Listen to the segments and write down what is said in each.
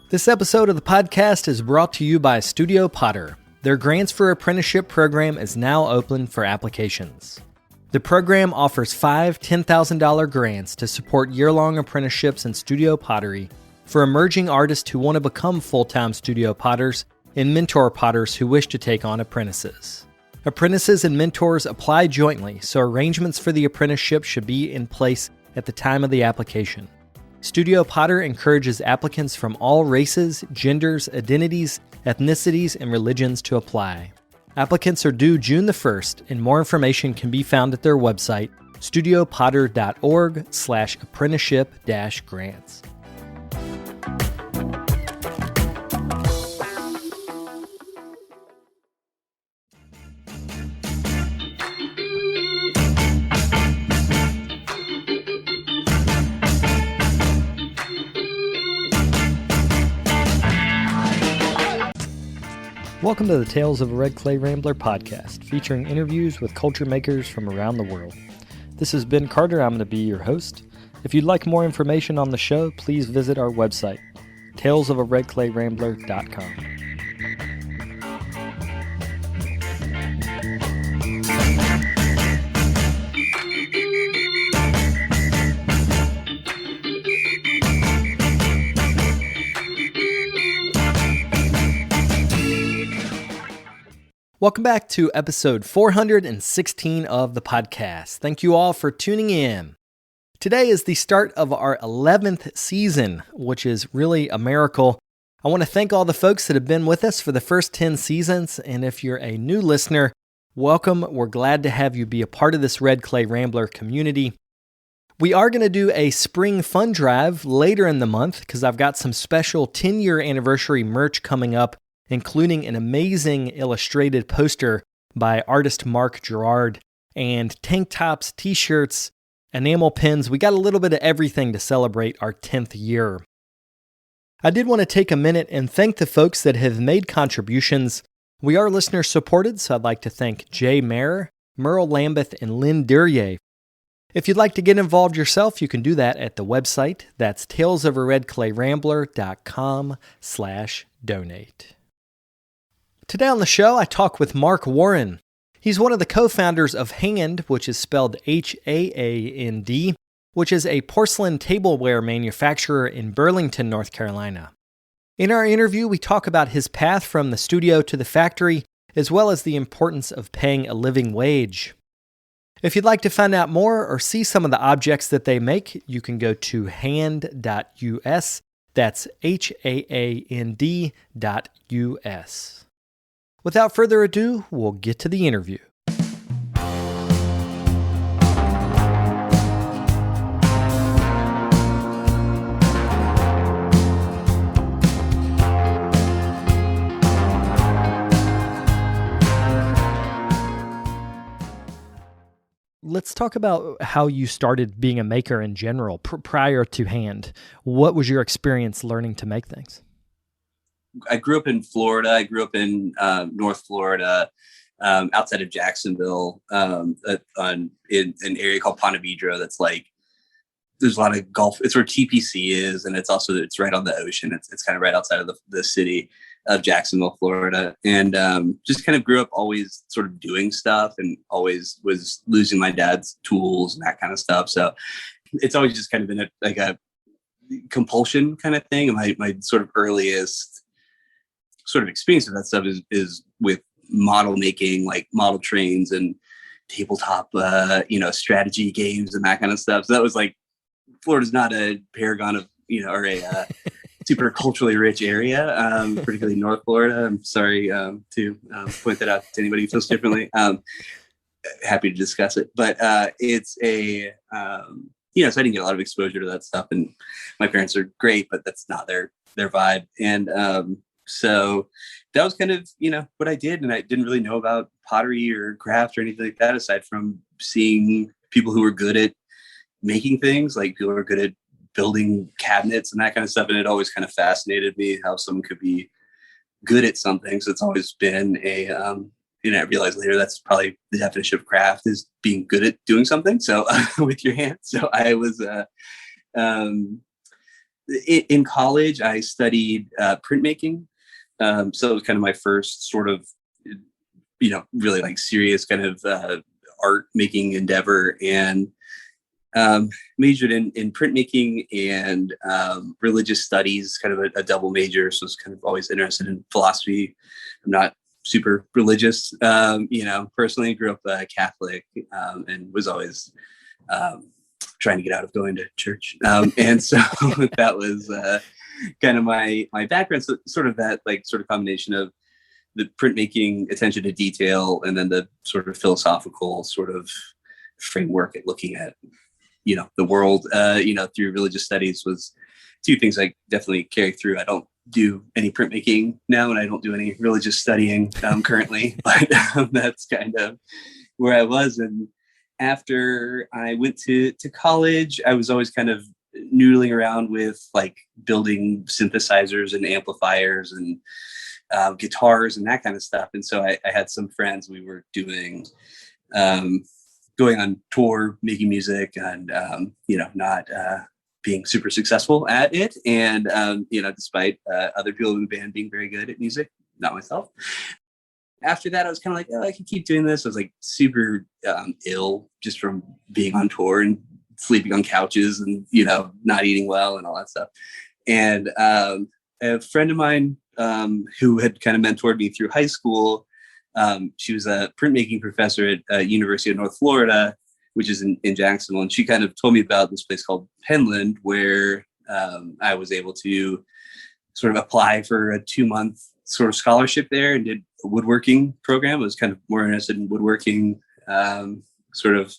This episode of the podcast is brought to you by Studio Potter. Their Grants for Apprenticeship program is now open for applications. The program offers 5 $10,000 grants to support year-long apprenticeships in studio pottery for emerging artists who want to become full-time studio potters and mentor potters who wish to take on apprentices. Apprentices and mentors apply jointly, so arrangements for the apprenticeship should be in place at the time of the application. Studio Potter encourages applicants from all races, genders, identities, ethnicities, and religions to apply. Applicants are due June the 1st, and more information can be found at their website, studiopotter.org/apprenticeship-grants. Welcome to the Tales of a Red Clay Rambler podcast, featuring interviews with culture makers from around the world. This is Ben Carter. I'm going to be your host. If you'd like more information on the show, please visit our website, talesofaredclayrambler.com. Welcome back to episode 416 of the podcast. Thank you all for tuning in. Today is the start of our 11th season, which is really a miracle. I want to thank all the folks that have been with us for the first 10 seasons, and if you're a new listener, welcome. We're glad to have you be a part of this Red Clay Rambler community. We are going to do a spring fund drive later in the month because I've got some special 10-year anniversary merch coming up, including an amazing illustrated poster by artist Mark Gerard, and tank tops, t-shirts, enamel pins. We got a little bit of everything to celebrate our 10th year. I did want to take a minute and thank the folks that have made contributions. We are listener supported, so I'd like to thank Jay Mayer, Merle Lambeth, and Lynn Durier. If you'd like to get involved yourself, you can do that at the website. That's talesofaredclayrambler.com/donate. Today on the show, I talk with Mark Warren. He's one of the co-founders of Haand, which is spelled Haand, which is a porcelain tableware manufacturer in Burlington, North Carolina. In our interview, we talk about his path from the studio to the factory, as well as the importance of paying a living wage. If you'd like to find out more or see some of the objects that they make, you can go to haand.us. That's HAAND.us. Without further ado, we'll get to the interview. Let's talk about how you started being a maker in general prior to Haand. What was your experience learning to make things? I grew up in Florida. I grew up in North Florida, outside of Jacksonville, in an area called Ponte Vedra. That's like, there's a lot of golf. It's where TPC is, and it's right on the ocean. It's kind of right outside of the city of Jacksonville, Florida, and just kind of grew up always sort of doing stuff, and always was losing my dad's tools and that kind of stuff. So it's always just kind of been a compulsion kind of thing. And my sort of earliest sort of experience of that stuff is with model making, like model trains and tabletop, strategy games and that kind of stuff. So that was like, Florida's not a paragon of, or a super culturally rich area, particularly North Florida. I'm sorry to point that out to anybody who feels differently. Happy to discuss it, but it's so I didn't get a lot of exposure to that stuff, and my parents are great, but that's not their vibe. And so that was kind of, what I did. And I didn't really know about pottery or craft or anything like that, aside from seeing people who were good at making things, like people who are good at building cabinets and that kind of stuff. And it always kind of fascinated me how someone could be good at something. So it's always been I realized later that's probably the definition of craft, is being good at doing something. So with your hands. So I was in college, I studied printmaking. So it was kind of my first sort of, really like serious kind of art making endeavor, and majored in printmaking and religious studies, kind of a double major. So I was kind of always interested in philosophy. I'm not super religious, personally grew up Catholic, and was always trying to get out of going to church. And so that was kind of my background. So sort of that sort of combination of the printmaking, attention to detail, and then the sort of philosophical sort of framework at looking at, the world, through religious studies was two things I definitely carry through. I don't do any printmaking now, and I don't do any religious studying currently, but that's kind of where I was. And after I went to college, I was always kind of noodling around with building synthesizers and amplifiers and guitars and that kind of stuff. And so I had some friends. We were doing going on tour, making music, and not being super successful at it. And despite other people in the band being very good at music, not myself. After that, I was kind of like, oh, I can keep doing this. I was super ill just from being on tour and sleeping on couches and not eating well and all that stuff. And a friend of mine who had kind of mentored me through high school, she was a printmaking professor at University of North Florida, which is in Jacksonville. And she kind of told me about this place called Penland, where I was able to sort of apply for a 2-month sort of scholarship there, and did a woodworking program. I was kind of more interested in woodworking sort of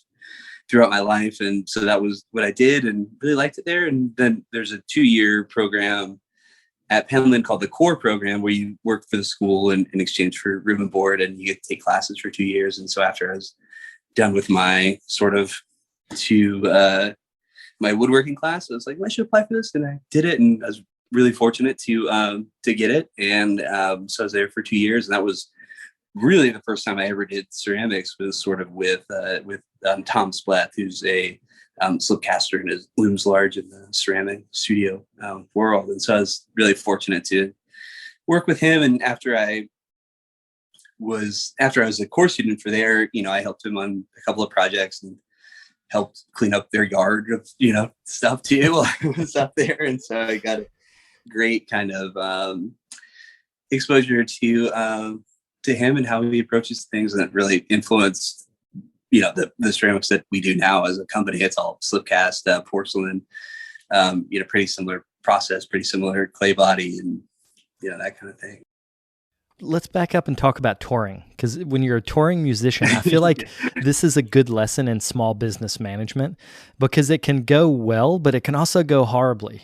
throughout my life. And so that was what I did and really liked it there. And then there's a 2-year program at Penland called the Core Program, where you work for the school in exchange for room and board, and you get to take classes for 2 years. And so after I was done with my sort of my woodworking class, I was like, well, I should apply for this. And I did it. And I was really fortunate to get it. And so I was there for 2 years. And that was really the first time I ever did ceramics, was sort of with Tom Splath, who's a slipcaster and is looms large in the ceramic studio world. And so I was really fortunate to work with him. And after I was a core student for there, I helped him on a couple of projects and helped clean up their yard of, stuff too while I was up there. And so I got a great kind of exposure to him and how he approaches things, and it really influenced the ceramics that we do now as a company. It's all slipcast, porcelain, pretty similar process, pretty similar clay body, and that kind of thing. Let's back up and talk about touring, because when you're a touring musician, I feel like this is a good lesson in small business management, because it can go well, but it can also go horribly.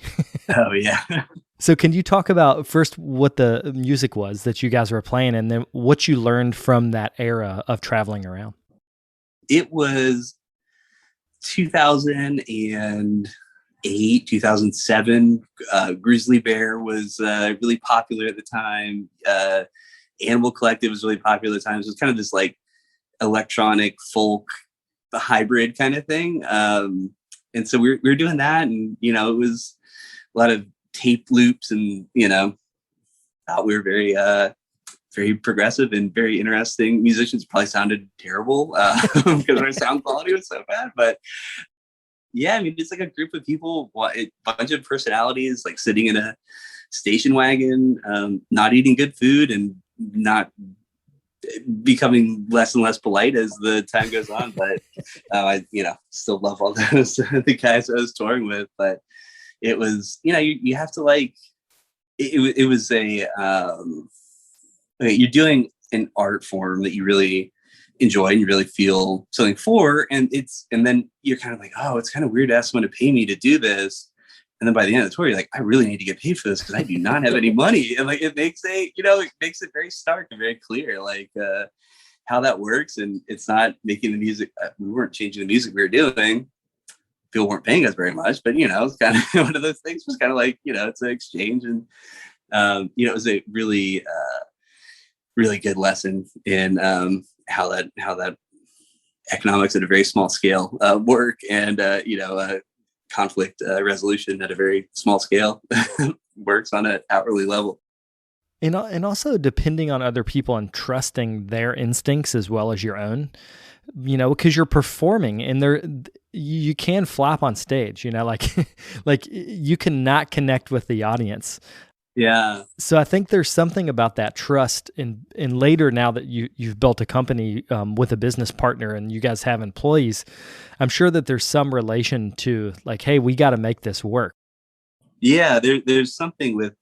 Oh, yeah. So can you talk about first what the music was that you guys were playing, and then what you learned from that era of traveling around? It was 2008, 2007. Grizzly Bear was really popular at the time. Animal Collective was really popular at the time. So it was kind of this electronic folk hybrid kind of thing. And so we were doing that, and it was a lot of tape loops, and thought we were very progressive and very interesting musicians. Probably sounded terrible because our sound quality was so bad, but yeah, I mean, it's a group of people, a bunch of personalities, sitting in a station wagon, not eating good food and not becoming less and less polite as the time goes on. But I, still love all those the guys I was touring with. But it was, you have to it was you're doing an art form that you really enjoy and you really feel something for, and then you're kind of like, oh, it's kind of weird to ask someone to pay me to do this. And then by the end of the tour, you're like, I really need to get paid for this because I do not have any money. And it makes it very stark and very clear, how that works. And it's not making the music. We weren't changing the music we were doing. People weren't paying us very much, but it's kind of one of those things. Was kind of it's an exchange, and it was a really, really good lesson in how that economics at a very small scale work, and conflict resolution at a very small scale works on an hourly level. And also depending on other people and trusting their instincts as well as your own, because you're performing and you can flop on stage, like you cannot connect with the audience. Yeah. So I think there's something about that trust in later, now that you've built a company with a business partner and you guys have employees, I'm sure that there's some relation to like, hey, we got to make this work. Yeah. There's something with,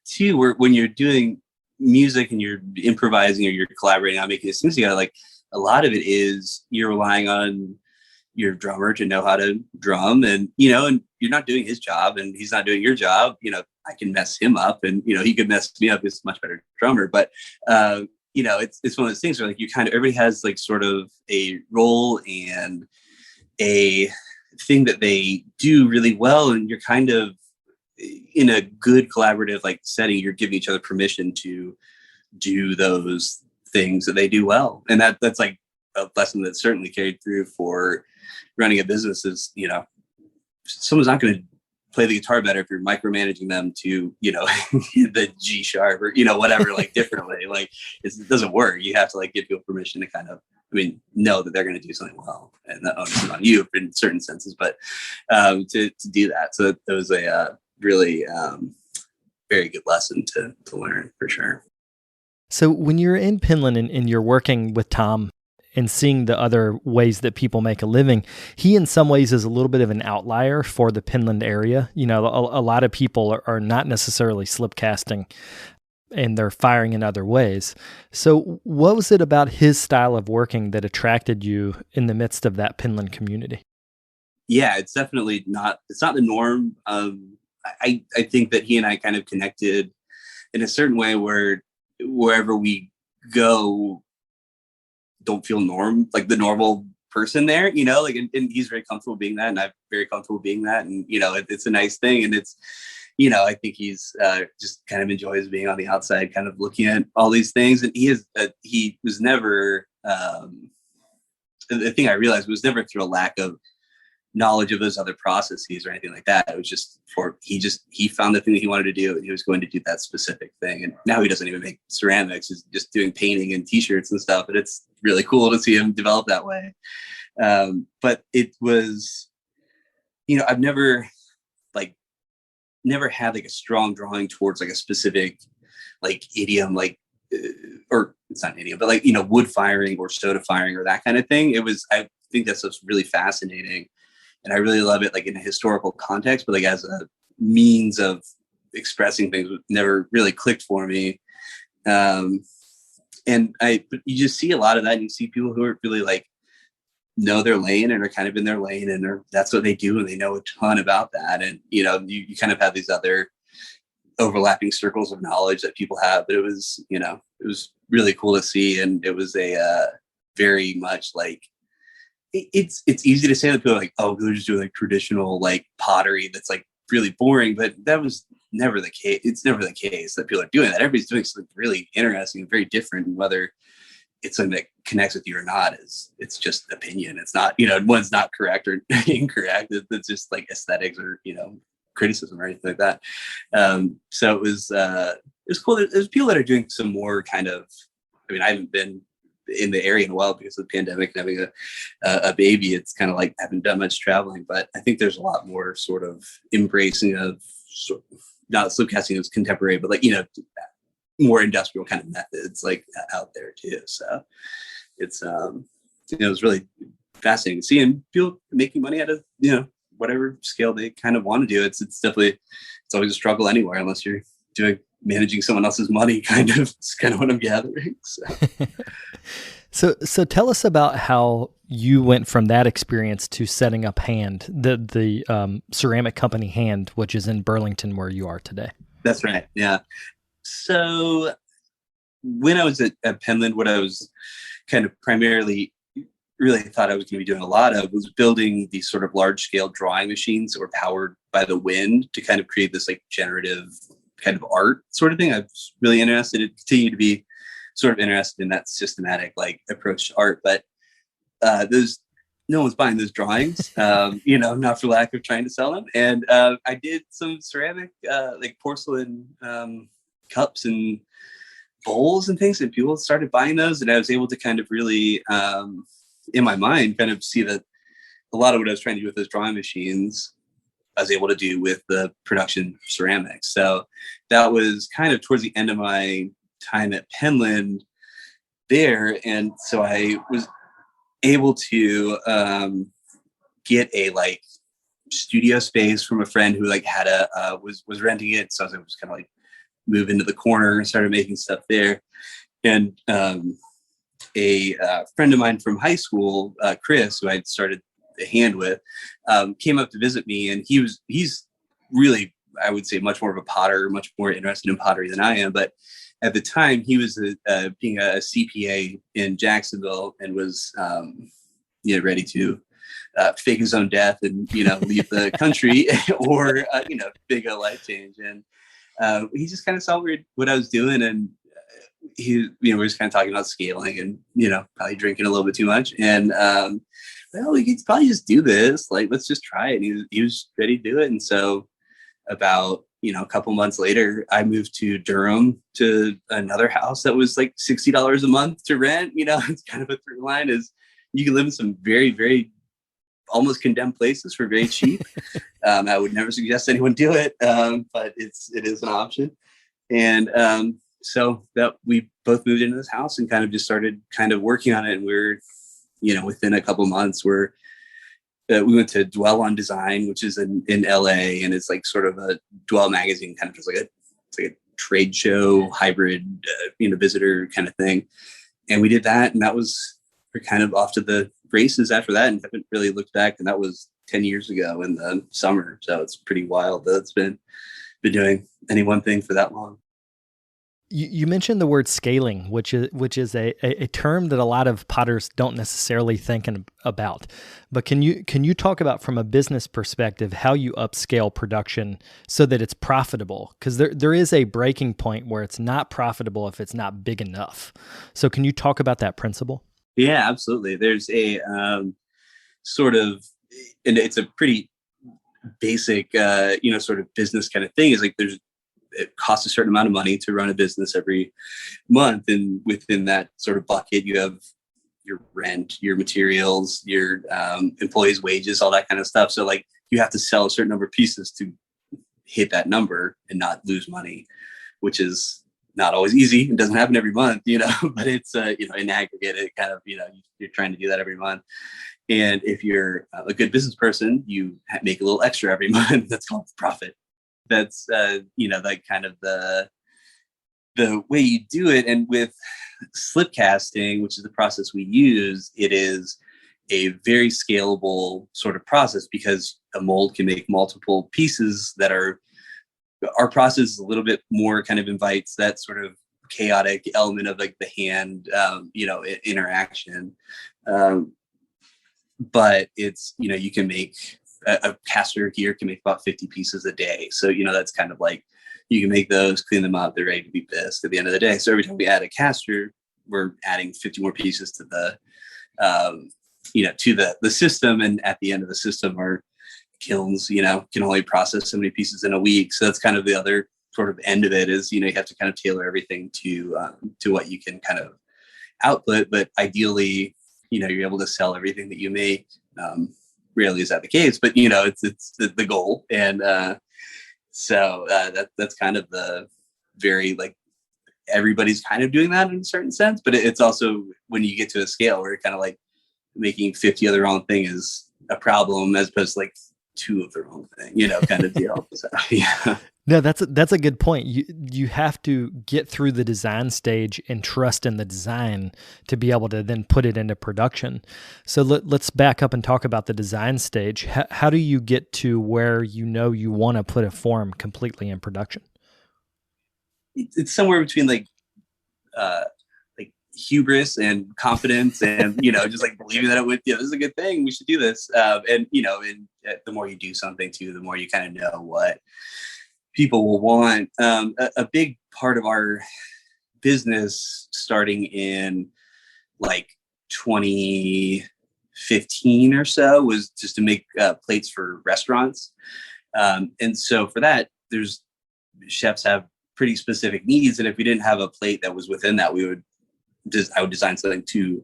too, where when you're doing music and you're improvising or you're collaborating on making these things together, like a lot of it is you're relying on your drummer to know how to drum, and and you're not doing his job and he's not doing your job. I can mess him up, and he could mess me up. He's a much better drummer, but it's one of those things where like you kind of, everybody has like sort of a role and a thing that they do really well, and you're kind of in a good collaborative like setting, you're giving each other permission to do those things that they do well. And that's like a lesson that's certainly carried through for running a business is, someone's not going to play the guitar better if you're micromanaging them to, the G sharp or, whatever, like differently. Like it doesn't work. You have to like give people permission to kind of, know that they're going to do something well, and that onus is on you in certain senses, but to do that. So that was a really very good lesson to learn for sure. So when you're in Pinland and you're working with Tom and seeing the other ways that people make a living, he in some ways is a little bit of an outlier for the Pinland area. A lot of people are not necessarily slip casting and they're firing in other ways. So what was it about his style of working that attracted you in the midst of that Pinland community? Yeah, it's definitely not the norm. I think that he and I kind of connected in a certain way where wherever we go, don't feel like the normal person there, and he's very comfortable being that, and I'm very comfortable being that, and it's a nice thing, and it's I think he's just kind of enjoys being on the outside, kind of looking at all these things, and he was never the thing I realized was never through a lack of knowledge of those other processes or anything like that. It was just he found the thing that he wanted to do, and he was going to do that specific thing. And now he doesn't even make ceramics; he's just doing painting and T-shirts and stuff. And it's really cool to see him develop that way. But it was, I've never had like a strong drawing towards like a specific like idiom, like or it's not an idiom, but like wood firing or soda firing or that kind of thing. I think that's what's really fascinating. And I really love it, like in a historical context, but like as a means of expressing things, never really clicked for me. But you just see a lot of that. And you see people who are really like know their lane and are kind of in their lane, and that's what they do, and they know a ton about that. And you kind of have these other overlapping circles of knowledge that people have. But it was really cool to see, and it was a very much like. It's easy to say that people are like, oh, they're just doing like traditional like pottery that's like really boring, but that was never the case. It's never the case that people are doing that. Everybody's doing something really interesting and very different, and whether it's something that connects with you or not it's just opinion. It's not, one's not correct or incorrect. It's just like aesthetics or criticism or anything like that. So it was cool. There's people that are doing some more kind of, I haven't been in the area in a while because of the pandemic and having a baby. It's kind of like I haven't done much traveling, but I think there's a lot more sort of embracing of not slip casting as contemporary, but like more industrial kind of methods like out there too. So it's it was really fascinating to see, and people making money out of whatever scale they kind of want to do. It's definitely, it's always a struggle anywhere unless you're managing someone else's money, kind of. It's kind of what I'm gathering. So tell us about how you went from that experience to setting up Haand, the ceramic company Haand, which is in Burlington, where you are today. That's right. Yeah. So when I was at Penland, what I was kind of primarily really thought I was going to be doing a lot of was building these sort of large scale drawing machines that were powered by the wind to kind of create this like generative kind of art sort of thing. I was really interested to continue to be sort of interested in that systematic like approach to art. But those no one's buying those drawings, not for lack of trying to sell them. And I did some ceramic, like porcelain cups and bowls and things, and people started buying those. And I was able to kind of really, in my mind, kind of see that a lot of what I was trying to do with those drawing machines, I was able to do with the production ceramics. So that was kind of towards the end of my time at Penland there. And so I was able to get a like studio space from a friend who like had was renting it. So I was able to kind of like move into the corner and started making stuff there. And a friend of mine from high school, Chris, who I'd started a Haand with, came up to visit me, and he's really, I would say, much more of a potter, much more interested in pottery than I am. But at the time, he was being a CPA in Jacksonville and was ready to fake his own death and leave the country or big a life change. And he just kind of saw what I was doing, and he we were just kind of talking about scaling and probably drinking a little bit too much. And we could probably just do this. Like, let's just try it. And he was ready to do it. And so about a couple months later, I moved to Durham to another house that was like $60 a month to rent. It's kind of a through line is you can live in some very, very almost condemned places for very cheap. I would never suggest anyone do it, but it is an option. And so that we both moved into this house and kind of just started kind of working on it. And we're, within a couple months, we went to Dwell on Design, which is in LA, and it's like sort of a Dwell magazine, kind of just like a trade show hybrid, visitor kind of thing. And we did that, and we're kind of off to the races after that, and haven't really looked back. And that was 10 years ago in the summer, so it's pretty wild that it's been doing any one thing for that long. You mentioned the word scaling, which is a term that a lot of potters don't necessarily think about. But can you talk about, from a business perspective, how you upscale production so that it's profitable? Because there is a breaking point where it's not profitable if it's not big enough. So can you talk about that principle? Yeah, absolutely. There's a sort of, and it's a pretty basic, sort of business kind of thing. Is like it costs a certain amount of money to run a business every month. And within that sort of bucket, you have your rent, your materials, your employees' wages, all that kind of stuff. So like you have to sell a certain number of pieces to hit that number and not lose money, which is not always easy. It doesn't happen every month, but it's, in aggregate, it kind of, you're trying to do that every month. And if you're a good business person, you make a little extra every month. That's called profit. That's like kind of the way you do it. And with slip casting, which is the process we use, it is a very scalable sort of process because a mold can make multiple pieces that are, our process is a little bit more kind of invites that sort of chaotic element of like the hand interaction, but it's you can make a caster here can make about 50 pieces a day. So, that's kind of like, you can make those, clean them up, they're ready to be bisqued at the end of the day. So every time we add a caster, we're adding 50 more pieces to the, to the system. And at the end of the system, our kilns, can only process so many pieces in a week. So that's kind of the other sort of end of it is, you have to kind of tailor everything to what you can kind of output. But ideally, you're able to sell everything that you make. Rarely is that the case, but it's the goal. And so that's kind of the very, like, everybody's kind of doing that in a certain sense, but it's also when you get to a scale where kind of like making 50 of the wrong thing is a problem as opposed to like 2 of the wrong thing, kind of deal. So, yeah. No, that's a good point. You have to get through the design stage and trust in the design to be able to then put it into production. So let's back up and talk about the design stage. How do you get to where you want to put a form completely in production? It's somewhere between like hubris and confidence and just like believing that it would, this is a good thing, we should do this, and the more you do something too, the more you kind of know what people will want. A big part of our business starting in like 2015 2015 or so was just to make plates for restaurants. And so for that, chefs have pretty specific needs. And if we didn't have a plate that was within that, I would design something to,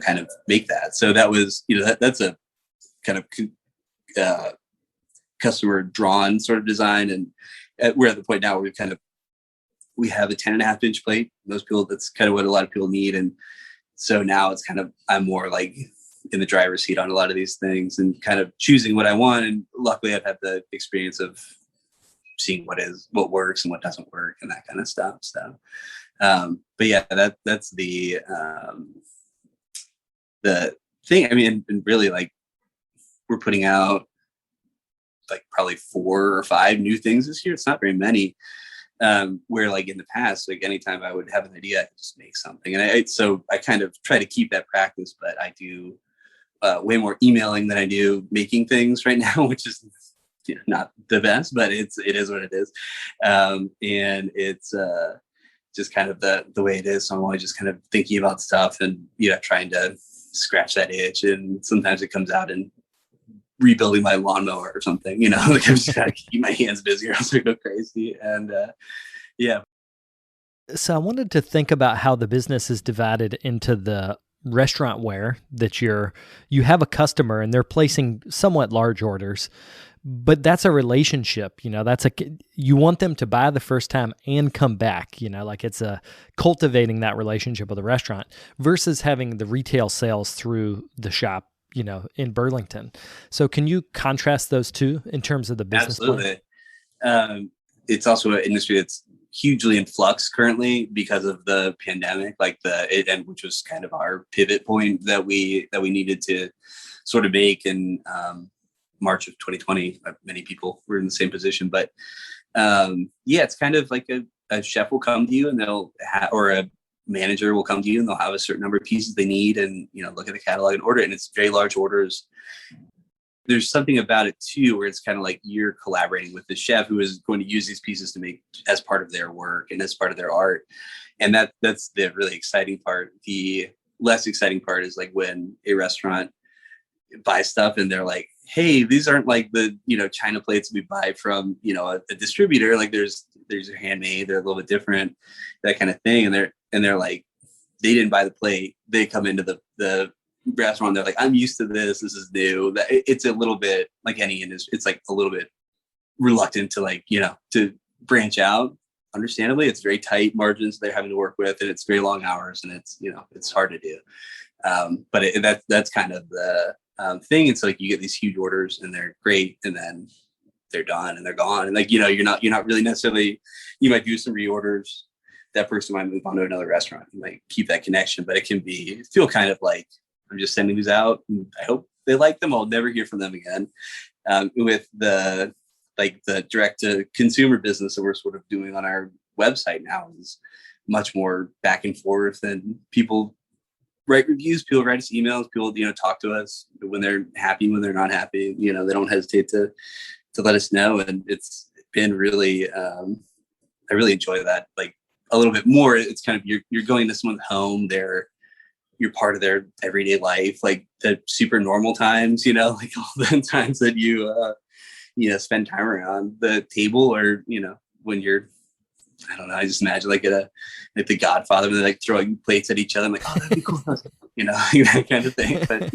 kind of make that. So that was, that's a kind of customer drawn sort of design. And we're at the point now where we have a 10.5-inch plate. That's kind of what a lot of people need. And so now it's kind of, I'm more like in the driver's seat on a lot of these things and kind of choosing what I want. And luckily I've had the experience of seeing what works and what doesn't work and that kind of stuff. So, but yeah, that's the thing. I mean, and really, like, we're putting out like probably 4 or 5 new things this year. It's not very many. Where like in the past, like anytime I would have an idea, I could just make something. And so I kind of try to keep that practice, but I do way more emailing than I do making things right now, which is not the best, but it is what it is. And it's just kind of the way it is. So I'm always just kind of thinking about stuff and, trying to scratch that itch. And sometimes it comes out in rebuilding my lawnmower or something, like I'm just gotta keep my hands busy or else I go crazy. And yeah. So I wanted to think about how the business is divided into the restaurant ware that you have a customer and they're placing somewhat large orders, but that's a relationship, you want them to buy the first time and come back, like it's cultivating that relationship with a restaurant versus having the retail sales through the shop, in Burlington. So can you contrast those two in terms of the business? Absolutely. It's also an industry that's hugely in flux currently because of the pandemic, and which was kind of our pivot point that we needed to sort of make in March of 2020. Many people were in the same position, but it's kind of like a chef will come to you and or a manager will come to you and they'll have a certain number of pieces they need and, look at the catalog and order it. And it's very large orders. There's something about it too, where it's kind of like you're collaborating with the chef who is going to use these pieces to make as part of their work and as part of their art. And that's the really exciting part. The less exciting part is like when a restaurant buys stuff and they're like, hey, these aren't like the, China plates we buy from, a distributor. Like there's handmade, they're a little bit different, that kind of thing. And they're like, they didn't buy the plate. They come into the restaurant. They're like, I'm used to this. This is new. It's a little bit like any industry. It's like a little bit reluctant to to branch out. Understandably, it's very tight margins they're having to work with, and it's very long hours, and it's hard to do. But that's kind of the thing. It's like you get these huge orders, and they're great, and then they're done and they're gone. And you're not really necessarily. You might do some reorders. That person might move on to another restaurant. You might keep that connection, but it can feel kind of like I'm just sending these out. And I hope they like them. I'll never hear from them again. With the direct to consumer business that we're sort of doing on our website now is much more back and forth, and people write reviews, people write us emails, people, talk to us when they're happy, when they're not happy, they don't hesitate to let us know. And it's been really, I really enjoy that. Like a little bit more, it's kind of, you're going to someone's home, you're part of their everyday life, like the super normal times, like all the times that you, spend time around the table, or, when you're, I don't know, I just imagine like The Godfather, they're like throwing plates at each other. I'm like, oh, that'd be cool. That kind of thing. But,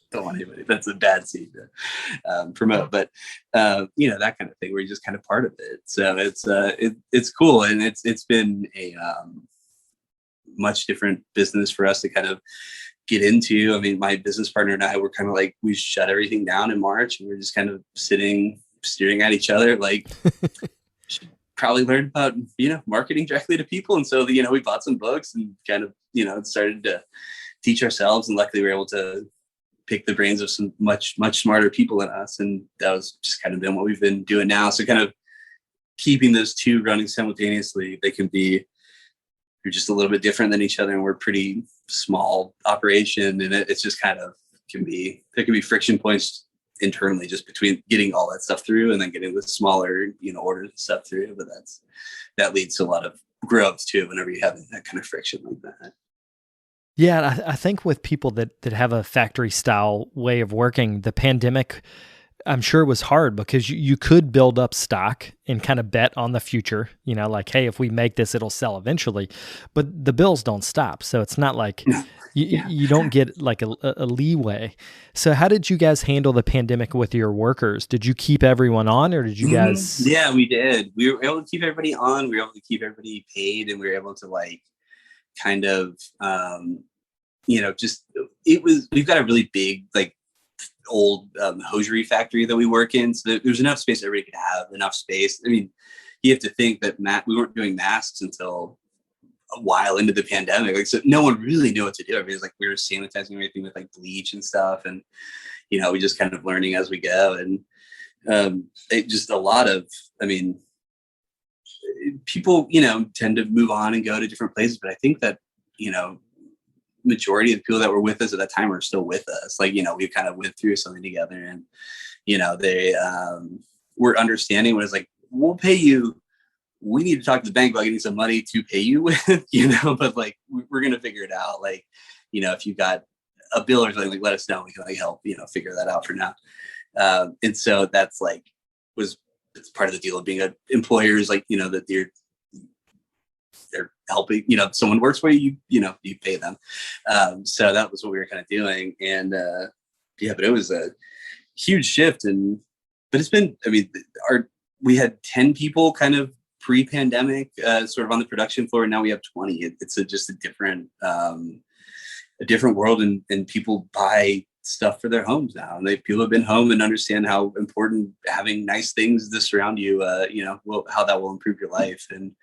don't want anybody. That's a bad scene to promote. But, that kind of thing where you're just kind of part of it. So it's cool. And it's been a much different business for us to kind of get into. I mean, my business partner and I were kind of like, we shut everything down in March, and we're just kind of sitting, staring at each other like, probably learned about, marketing directly to people. And so, we bought some books and kind of, started to teach ourselves. And luckily we were able to pick the brains of some much, much smarter people than us. And that was just kind of been what we've been doing now. So kind of keeping those two running simultaneously, they're just a little bit different than each other. And we're a pretty small operation. And it's just kind of there can be friction points internally just between getting all that stuff through and then getting the smaller, orders and stuff through. But that leads to a lot of growth too, whenever you have that kind of friction like that. Yeah, I think with people that have a factory style way of working, the pandemic, I'm sure, was hard because you could build up stock and kind of bet on the future, like, hey, if we make this, it'll sell eventually. But the bills don't stop. So it's not like Yeah. you don't get like a leeway. So how did you guys handle the pandemic with your workers? Did you keep everyone on, or did you guys? Yeah, we did. We were able to keep everybody on. We were able to keep everybody paid, and we were able to like kind of, just we've got a really big, like, old hosiery factory that we work in. So there's enough space everybody could have enough space. I mean, you have to think that we weren't doing masks until a while into the pandemic. Like, so no one really knew what to do. Everybody was like, we were sanitizing everything with like bleach and stuff. And, we just kind of learning as we go. And it just a lot of, I mean, people, tend to move on and go to different places. But I think that, majority of the people that were with us at that time are still with us. Like, we kind of went through something together, and, they were understanding when it's like, we'll pay you. We need to talk to the bank about getting some money to pay you with, but like, we're going to figure it out. Like, if you got a bill or something, like, let us know. We can like help, figure that out for now. And so that's like, it's part of the deal of being an employer is like, that they're helping, someone works for you, you pay them. So that was what we were kind of doing. And, but it was a huge shift. But it's been, I mean, we had 10 people kind of pre-pandemic, sort of on the production floor. And now we have 20. It's just a different world, and people buy stuff for their homes now. And people have been home and understand how important having nice things to surround you, how that will improve your life. And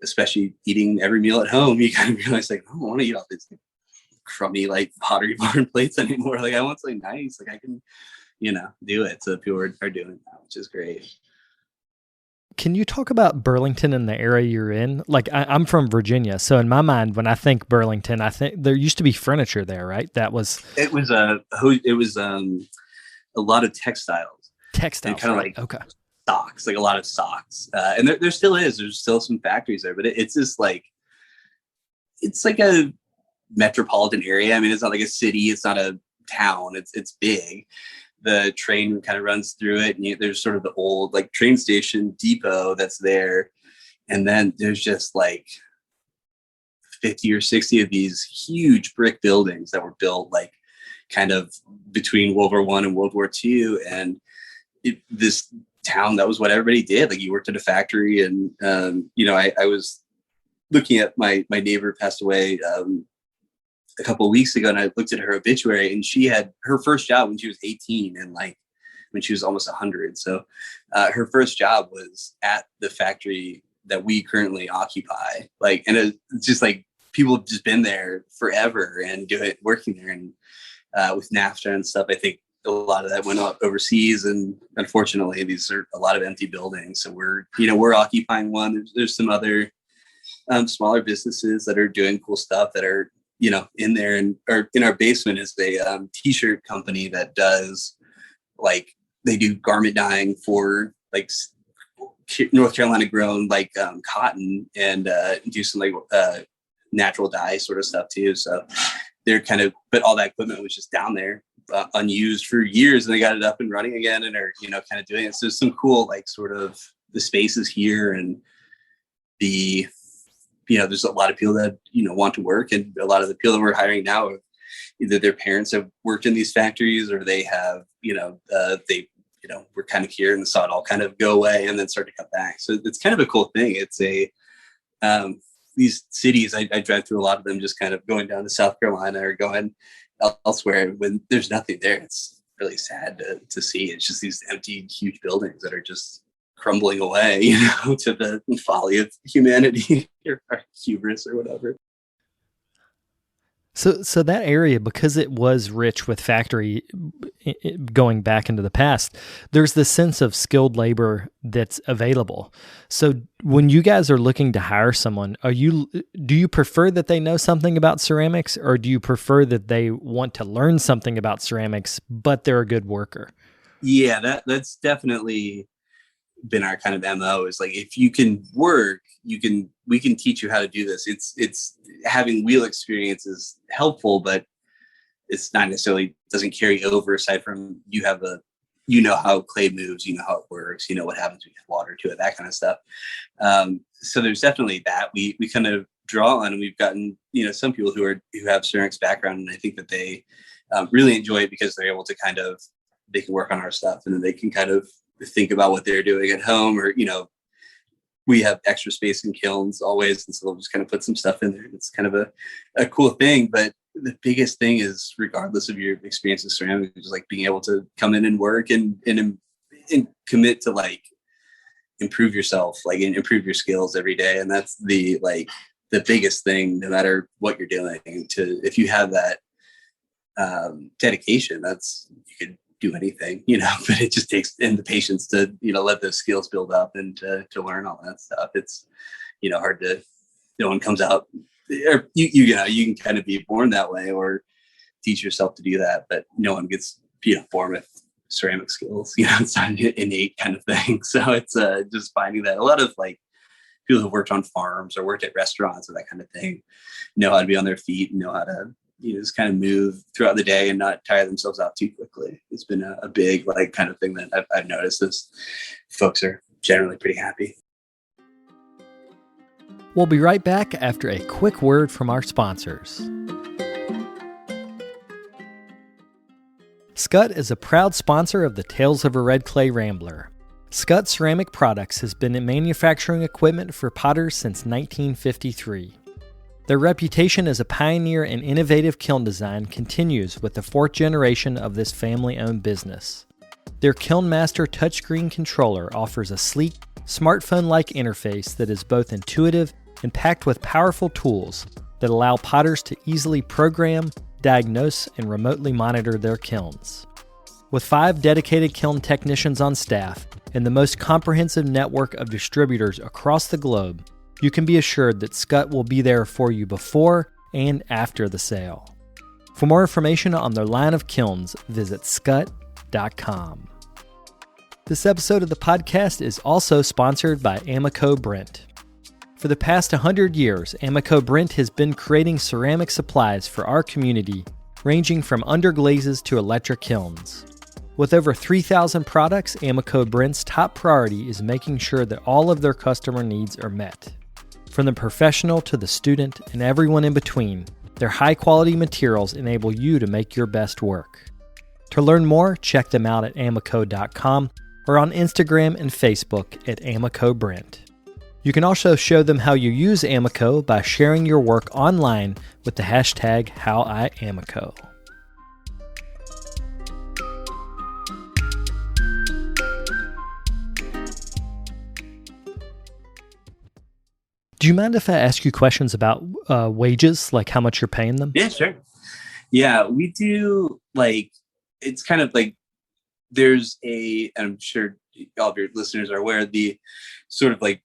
especially eating every meal at home, you kind of realize like, I don't want to eat all these crummy, like, pottery barn plates anymore. Like, I want something nice. Like, I can, do it. So people are doing that, which is great. Can you talk about Burlington and the area you're in? Like, I'm from Virginia, so in my mind, when I think Burlington, I think there used to be furniture there, right? It was a lot of textiles, kind of right? Like, okay, socks, like a lot of socks, and there still is. There's still some factories there, but it's just like, it's like a metropolitan area. I mean, it's not like a city. It's not a town. It's big. The train kind of runs through it, and there's sort of the old like train station depot that's there. And then there's just like 50 or 60 of these huge brick buildings that were built like kind of between World War I and World War II. And this town, that was what everybody did. Like, you worked at a factory. And, I was looking at my neighbor passed away a couple of weeks ago, and I looked at her obituary, and she had her first job when she was 18, and like when she was almost 100. So her first job was at the factory that we currently occupy. Like, and it's just like, people have just been there forever and working there. And with NAFTA and stuff, I think a lot of that went overseas, and unfortunately these are a lot of empty buildings. So we're occupying one. There's some other smaller businesses that are doing cool stuff that are, in there. And or in our basement is a t-shirt company that does, like, they do garment dyeing for like North Carolina grown like cotton, and do some like natural dye sort of stuff too. So they're kind of, but all that equipment was just down there unused for years, and they got it up and running again, and are kind of doing it. So some cool, like, sort of the spaces here, and the there's a lot of people that want to work, and a lot of the people that we're hiring now, either their parents have worked in these factories, or they have they were kind of here and saw it all kind of go away and then start to come back. So it's kind of a cool thing. It's a these cities, I drive through a lot of them, just kind of going down to South Carolina or going elsewhere, when there's nothing there. It's really sad to see. It's just these empty, huge buildings that are just crumbling away, to the folly of humanity or hubris or whatever. So that area, because it was rich with factory going back into the past, there's this sense of skilled labor that's available. So when you guys are looking to hire someone, do you prefer that they know something about ceramics, or do you prefer that they want to learn something about ceramics, but they're a good worker? Yeah, that's definitely been our kind of MO is like, if you can work, we can teach you how to do this. It's having wheel experience is helpful, but it's not necessarily doesn't carry over aside from you know how clay moves, you know how it works, you know what happens when you add water to it, that kind of stuff. So there's definitely that we kind of draw on, and we've gotten, some people who have ceramics background, and I think that they really enjoy it because they're able to they can work on our stuff, and then they can kind of think about what they're doing at home, or, we have extra space in kilns always. And so they'll just kind of put some stuff in there. It's kind of a cool thing. But the biggest thing is, regardless of your experience with ceramics, is like being able to come in and work and commit to like improve yourself, like, and improve your skills every day. And that's the biggest thing, no matter what you're doing. If you have that dedication, you could do anything, but it just takes the patience to, let those skills build up and to learn all that stuff. It's, hard to, no one comes out, or you can kind of be born that way or teach yourself to do that, but no one gets, born with ceramic skills, it's not an innate kind of thing. So it's just finding that a lot of like people who've worked on farms or worked at restaurants or that kind of thing know how to be on their feet and know how to, just kind of move throughout the day and not tire themselves out too quickly. It's been a big kind of thing that I've noticed is folks are generally pretty happy. We'll be right back after a quick word from our sponsors. Scut is a proud sponsor of the Tales of a Red Clay Rambler. Scut Ceramic Products has been in manufacturing equipment for potters since 1953. Their reputation as a pioneer in innovative kiln design continues with the fourth generation of this family-owned business. Their KilnMaster touchscreen controller offers a sleek, smartphone-like interface that is both intuitive and packed with powerful tools that allow potters to easily program, diagnose, and remotely monitor their kilns. With 5 dedicated kiln technicians on staff and the most comprehensive network of distributors across the globe, you can be assured that Scut will be there for you before and after the sale. For more information on their line of kilns, visit scut.com. This episode of the podcast is also sponsored by Amico Brent. For the past 100 years, Amico Brent has been creating ceramic supplies for our community, ranging from underglazes to electric kilns. With over 3,000 products, Amico Brent's top priority is making sure that all of their customer needs are met. From the professional to the student and everyone in between, their high-quality materials enable you to make your best work. To learn more, check them out at amico.com or on Instagram and Facebook at Amico Brent. You can also show them how you use Amico by sharing your work online with the hashtag #HowIAmico. Do you mind if I ask you questions about wages, like how much you're paying them? Yeah, sure. Yeah, we do it's kind of like there's I'm sure all of your listeners are aware of the sort of like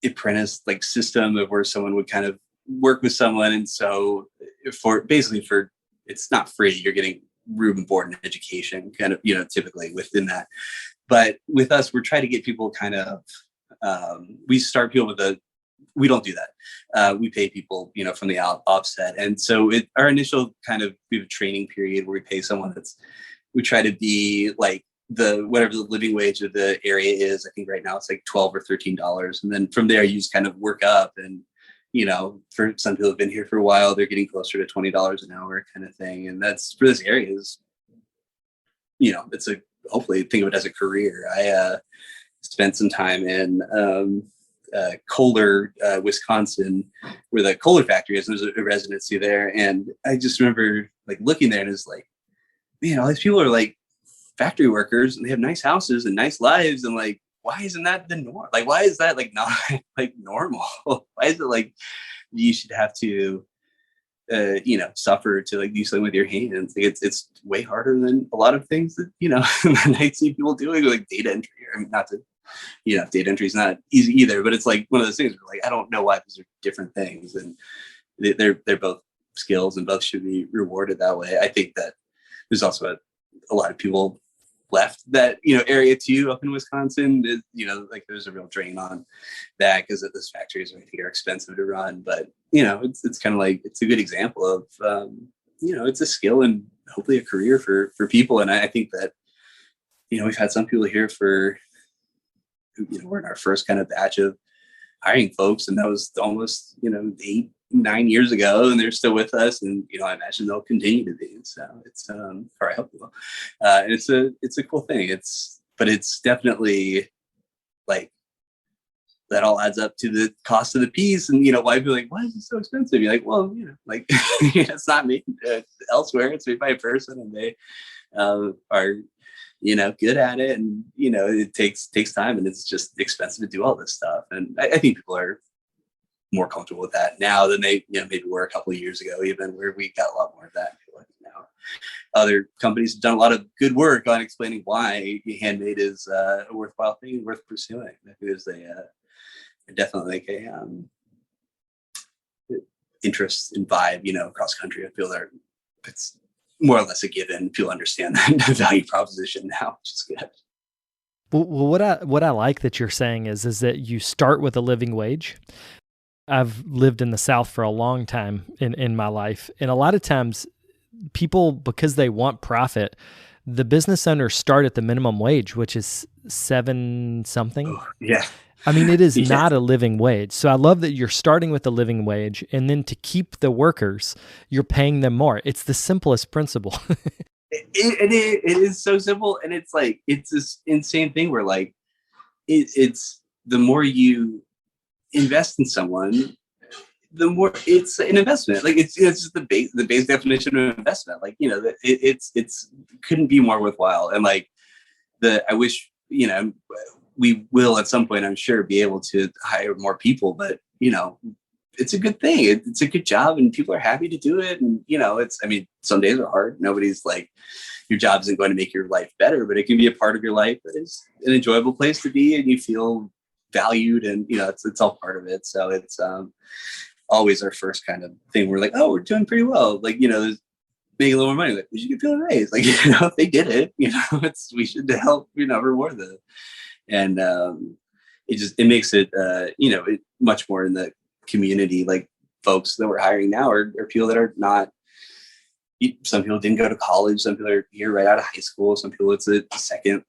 apprentice system of where someone would kind of work with someone. And so it's not free. You're getting room and board and education kind of, typically within that. But with us, we're trying to get people kind of, we start people we don't do that. We pay people, from the offset. And so our initial we have a training period where we pay someone we try to be like whatever the living wage of the area is. I think right now it's like $12 or $13. And then from there, you just kind of work up and, for some people who've been here for a while, they're getting closer to $20 an hour kind of thing. And that's for this area is, hopefully think of it as a career. I spent some time in, Kohler, Wisconsin, where the Kohler factory is. There's a residency there, and I just remember looking there and it's like, man, all these people are factory workers and they have nice houses and nice lives, and why isn't that the norm? Why is that not normal? Why is it you should have to suffer to do something with your hands? It's way harder than a lot of things that that I see people doing, data entry. I mean, not to data entry is not easy either, but it's one of those things where I don't know why these are different things, and they're both skills and both should be rewarded that way. I think that there's also a lot of people left that, area too up in Wisconsin. Like there's a real drain on that because those factories I think are expensive to run. But, it's kind of like, it's a good example of, it's a skill and hopefully a career for people. And I think that, we've had some people here we're in our first kind of batch of hiring folks, and that was almost, 8-9 years ago, and they're still with us, and I imagine they'll continue to be. So it's or I hope they will. And it's a cool thing. But it's definitely like that all adds up to the cost of the piece, and why people are like, why is it so expensive? You're like, well, like it's not made elsewhere. It's made by a person, and they are good at it, and it takes time, and it's just expensive to do all this stuff. And I think people are more comfortable with that now than they maybe were a couple of years ago, even, where we got a lot more of that now. Other companies have done a lot of good work on explaining why handmade is a worthwhile thing, worth pursuing, because they definitely like a interest and vibe, across country. I feel that it's more or less a given. People understand that value proposition now, which is good. Well, what I like that you're saying is that you start with a living wage. I've lived in the South for a long time in my life, and a lot of times people, because they want profit, the business owners start at the minimum wage, which is 7 something. Oh, yeah. I mean, it is not a living wage. So I love that you're starting with the living wage, and then to keep the workers, you're paying them more. It's the simplest principle. It is so simple. And it's like, it's this insane thing where like, it's the more you invest in someone, the more it's an investment. Like it's just the base definition of investment. Like, it's couldn't be more worthwhile. And like I wish, we will at some point, I'm sure, be able to hire more people, but it's a good thing. It's a good job, and people are happy to do it. And some days are hard. Nobody's like, your job isn't going to make your life better, but it can be a part of your life that is an enjoyable place to be, and you feel valued, and it's all part of it. So it's always our first kind of thing. We're like, oh, we're doing pretty well. Like, there's making a little more money. Like, we should get feeling raised. Like, if they did it, we should help, reward them. And it makes it, much more in the community. Like, folks that we're hiring now are people that are not, some people didn't go to college. Some people are here right out of high school. Some people, it's a second,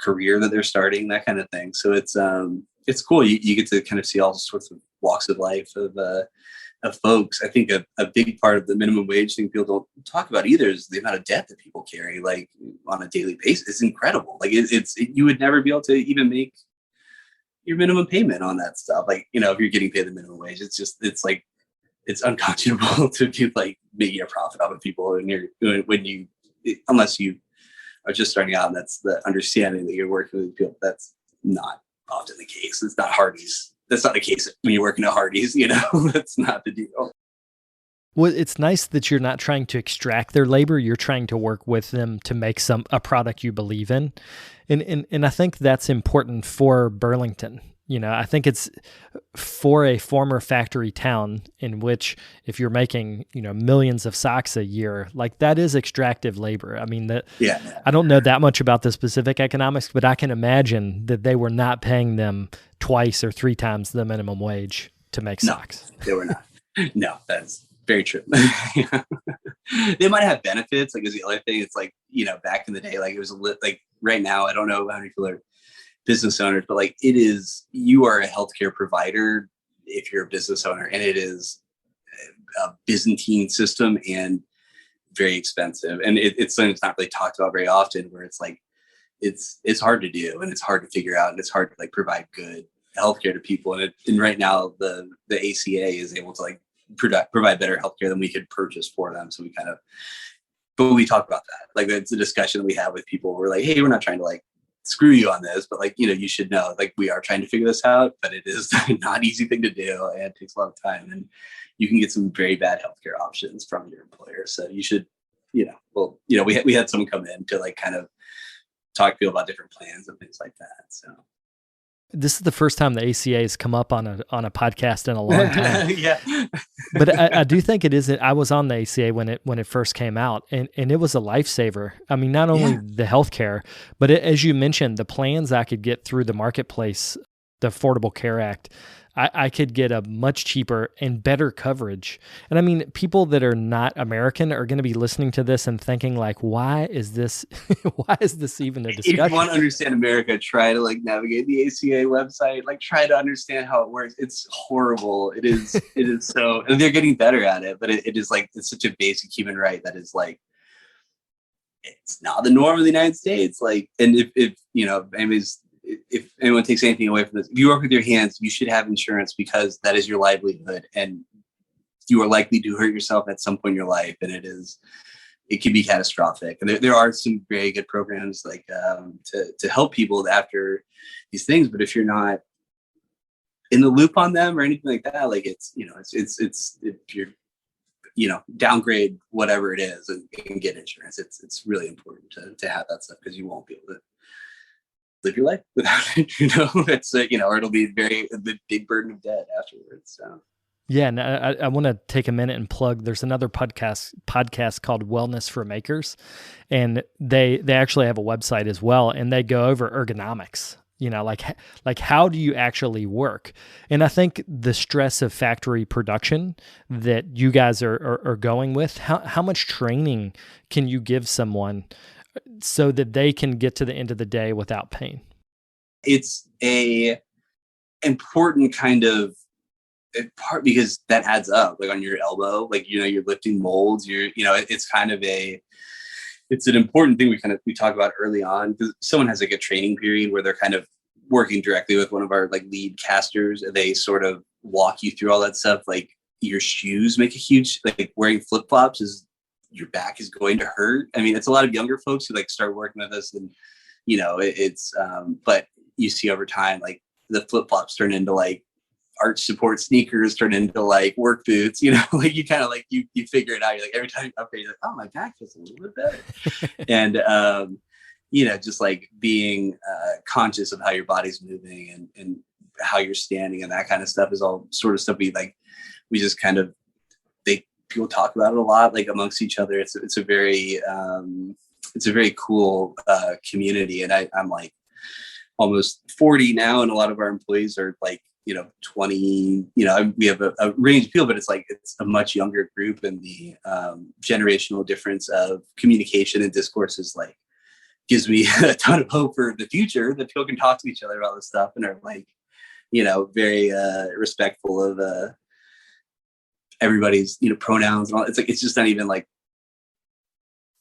career that they're starting, that kind of thing. So it's cool. You get to kind of see all sorts of walks of life of folks. I think a big part of the minimum wage thing people don't talk about either is the amount of debt that people carry, like, on a daily basis. It's incredible. Like, you would never be able to even make your minimum payment on that stuff. Like, if you're getting paid the minimum wage, it's unconscionable to be like making a profit off of people. And unless you are just starting out, and that's the understanding that you're working with people. That's not often the case. It's not Hardee's. That's not the case when you're working at Hardee's, that's not the deal. Well, it's nice that you're not trying to extract their labor. You're trying to work with them to make a product you believe in. And I think that's important for Burlington. I think it's for a former factory town in which, if you're making, millions of socks a year, like, that is extractive labor. I mean, I don't know that much about the specific economics, but I can imagine that they were not paying them 2 or 3 times the minimum wage to make socks. They were not. No, that's very true. They might have benefits, like, is the other thing. It's like, back in the day, like, it was like, right now, I don't know how many people are business owners, but like, you are a healthcare provider if you're a business owner, and it is a Byzantine system and very expensive. And it's something that's not really talked about very often, where it's like, it's hard to do, and it's hard to figure out, and it's hard to like provide good healthcare to people. And right now the ACA is able to like provide better healthcare than we could purchase for them. So but we talk about that. Like, it's a discussion that we have with people. We're like, hey, we're not trying to like screw you on this, but like, you should know, like, we are trying to figure this out, but it is not an easy thing to do, and it takes a lot of time, and you can get some very bad healthcare options from your employer. So you should, we had someone come in to like kind of talk to people about different plans and things like that. So This is the first time the ACA has come up on a podcast in a long time. Yeah. But I do think it is. I was on the ACA when it first came out, and it was a lifesaver. I mean, not only the healthcare, but as you mentioned, the plans I could get through the marketplace, the Affordable Care Act, I could get a much cheaper and better coverage. And I mean, people that are not American are going to be listening to this and thinking like, why is this even a discussion? If you want to understand America, try to like navigate the ACA website, like try to understand how it works. It's horrible. It is so, and they're getting better at it, but it is like, it's such a basic human right that is like, it's not the norm of the United States. Like, and if you know, if anyone takes anything away from this, if you work with your hands, you should have insurance because that is your livelihood, and you are likely to hurt yourself at some point in your life, and it can be catastrophic. And there are some very good programs like to help people after these things, but if you're not in the loop on them or anything like that, like it's if you're downgrade whatever it is and get insurance. It's really important to have that stuff because you won't be able to live your life without it, it's or it'll be a big burden of debt afterwards. So. Yeah. And I want to take a minute and plug, there's another podcast called Wellness for Makers, and they actually have a website as well. And they go over ergonomics, like how do you actually work? And I think the stress of factory production that you guys are going with, how much training can you give someone so that they can get to the end of the day without pain? It's a important kind of part because that adds up, like on your elbow, like, you're lifting molds, it's kind of it's an important thing we talk about early on, because someone has like a training period where they're kind of working directly with one of our like lead casters, and they sort of walk you through all that stuff. Like your shoes make a huge, like wearing flip-flops your back is going to hurt. I mean, it's a lot of younger folks who like start working with us, and but you see over time, like the flip-flops turn into like arch support sneakers, turn into like work boots, like you kind of like, you figure it out. You're like, every time you upgrade, you're like, oh, my back feels a little bit better. And, just like being conscious of how your body's moving and how you're standing and that kind of stuff is all sort of stuff we just kind of, people talk about it a lot, like amongst each other. It's a very cool community. And I'm like almost 40 now, and a lot of our employees are like, 20, we have a range of people, but it's a much younger group, and the generational difference of communication and discourse is like, gives me a ton of hope for the future, that people can talk to each other about this stuff and are like, very respectful of everybody's pronouns and all. It's like, it's just not even like,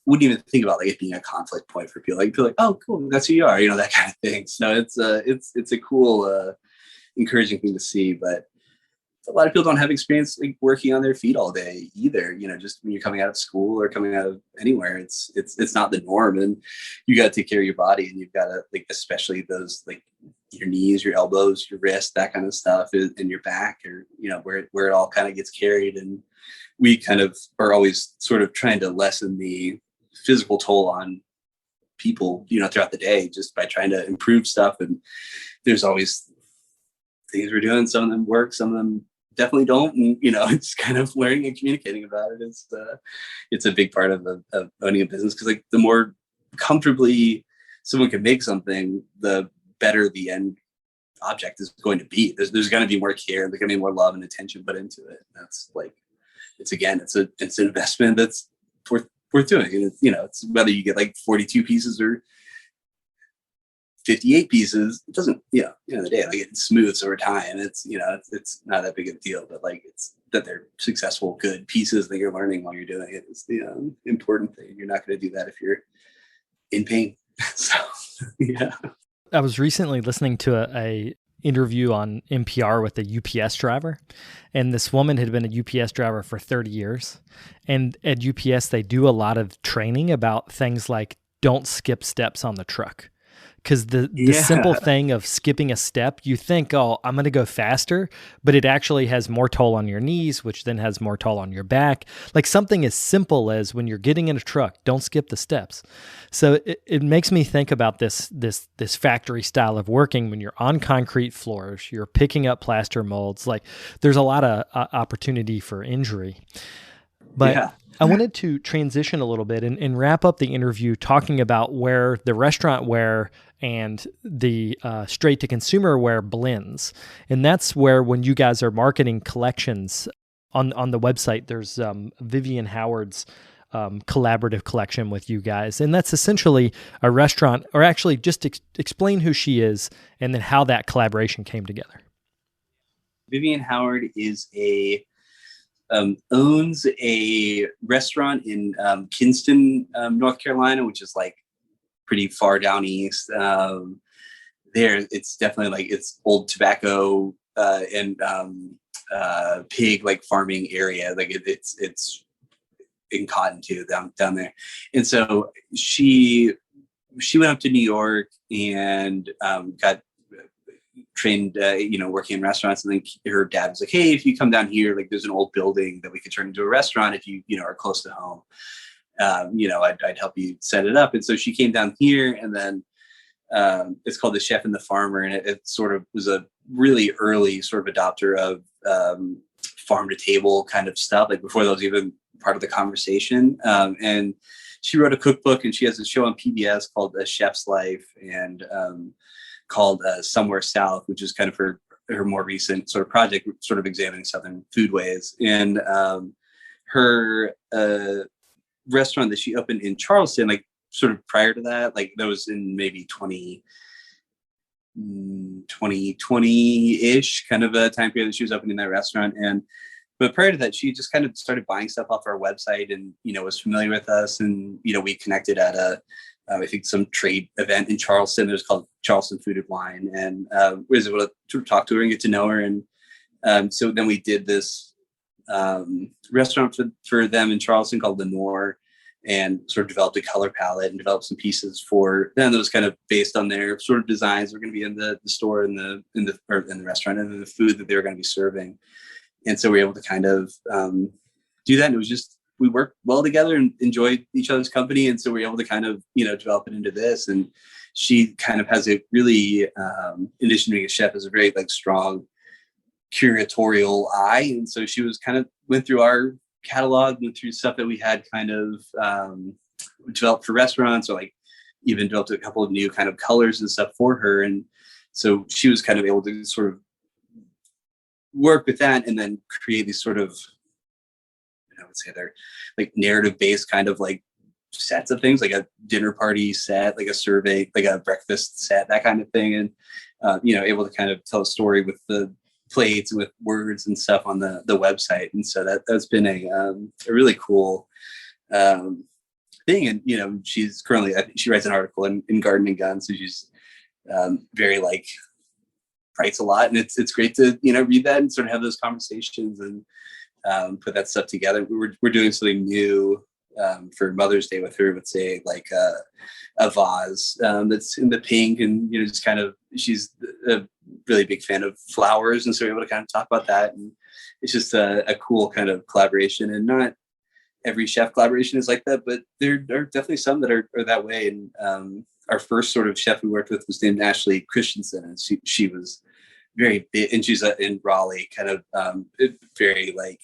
wouldn't even think about like it being a conflict point for people. Like feel like, oh cool, that's who you are, that kind of thing. So it's a cool encouraging thing to see. But a lot of people don't have experience like working on their feet all day either. Just when you're coming out of school or coming out of anywhere, it's not the norm, and you got to take care of your body, and you've got to, like, especially those like your knees, your elbows, your wrist, that kind of stuff, and your back, or where it all kind of gets carried. And we kind of are always sort of trying to lessen the physical toll on people, throughout the day, just by trying to improve stuff. And there's always things we're doing. Some of them work, some of them definitely don't. And, it's kind of learning and communicating about it. It's a big part of owning a business, because like the more comfortably someone can make something, the better the end object is going to be. There's going to be more care, there's going to be more love and attention put into it. That's like, it's an investment that's worth doing. And it's whether you get like 42 pieces or 58 pieces, it doesn't, end of the day, like it smooths over time. It's not that big of a deal, but like it's that they're successful, good pieces that you're learning while you're doing it. It's the important thing. You're not going to do that if you're in pain. So, yeah. I was recently listening to a interview on NPR with a UPS driver, and this woman had been a UPS driver for 30 years. And at UPS, they do a lot of training about things like don't skip steps on the truck. because the simple thing of skipping a step, you think, oh, I'm going to go faster, but it actually has more toll on your knees, which then has more toll on your back. Like something as simple as when you're getting in a truck, don't skip the steps. So it makes me think about this factory style of working when you're on concrete floors, you're picking up plaster molds. Like there's a lot of opportunity for injury. But I wanted to transition a little bit and wrap up the interview talking about where the restaurant ware and the straight to consumer ware blends. And that's where when you guys are marketing collections on the website, there's Vivian Howard's collaborative collection with you guys. And that's essentially a restaurant, or actually just explain who she is and then how that collaboration came together. Vivian Howard is owns a restaurant in Kinston, North Carolina, which is like pretty far down east. There, it's definitely like it's old tobacco and pig like farming area. Like it's in cotton too down there. And so she went up to New York and got trained, working in restaurants. And then her dad was like, hey, if you come down here, like there's an old building that we could turn into a restaurant if you are close to home. I'd help you set it up. And so she came down here, and then it's called The Chef and the Farmer. And it sort of was a really early sort of adopter of farm to table kind of stuff, like before that was even part of the conversation. And she wrote a cookbook, and she has a show on PBS called A Chef's Life, and called Somewhere South, which is kind of her more recent sort of project, sort of examining Southern foodways. And her restaurant that she opened in Charleston, like sort of prior to that, like that was in maybe 2020-ish kind of a time period that she was opening that restaurant. But prior to that, she just kind of started buying stuff off our website and, was familiar with us. And, we connected at I think some trade event in Charleston. It was called Charleston Food and Wine. And was able to talk to her and get to know her. And so then we did this restaurant for them in Charleston called Lenore, and sort of developed a color palette and developed some pieces for them that was kind of based on their sort of designs. We're going to be in the store in the restaurant, and the food that they were going to be serving. And so we were able to kind of do that. And it was just, we worked well together and enjoyed each other's company. And so we were able to kind of, develop it into this. And she kind of has a really, in addition to being a chef, has a very like strong curatorial eye. And so she was kind of went through our catalog, went through stuff that we had kind of developed for restaurants, or like even developed a couple of new kind of colors and stuff for her. And so she was kind of able to sort of work with that and then create these sort of, I would say they're like narrative based kind of like sets of things, like a dinner party set, like a survey, like a breakfast set, that kind of thing. And, able to kind of tell a story with the plates and with words and stuff on the website. And so that's been a really cool thing. And, she's currently, I think she writes an article in Garden and Gun. So she's very like, writes a lot, and it's great to read that and sort of have those conversations and put that stuff together. We're doing something new for Mother's Day with her. Let's say like a vase that's in the pink, and just kind of, she's a really big fan of flowers, and so we're able to kind of talk about that. And it's just a cool kind of collaboration. And not every chef collaboration is like that, but there are definitely some that are that way. And our first sort of chef we worked with was named Ashley Christensen, and she was very big, and she's in Raleigh, kind of very like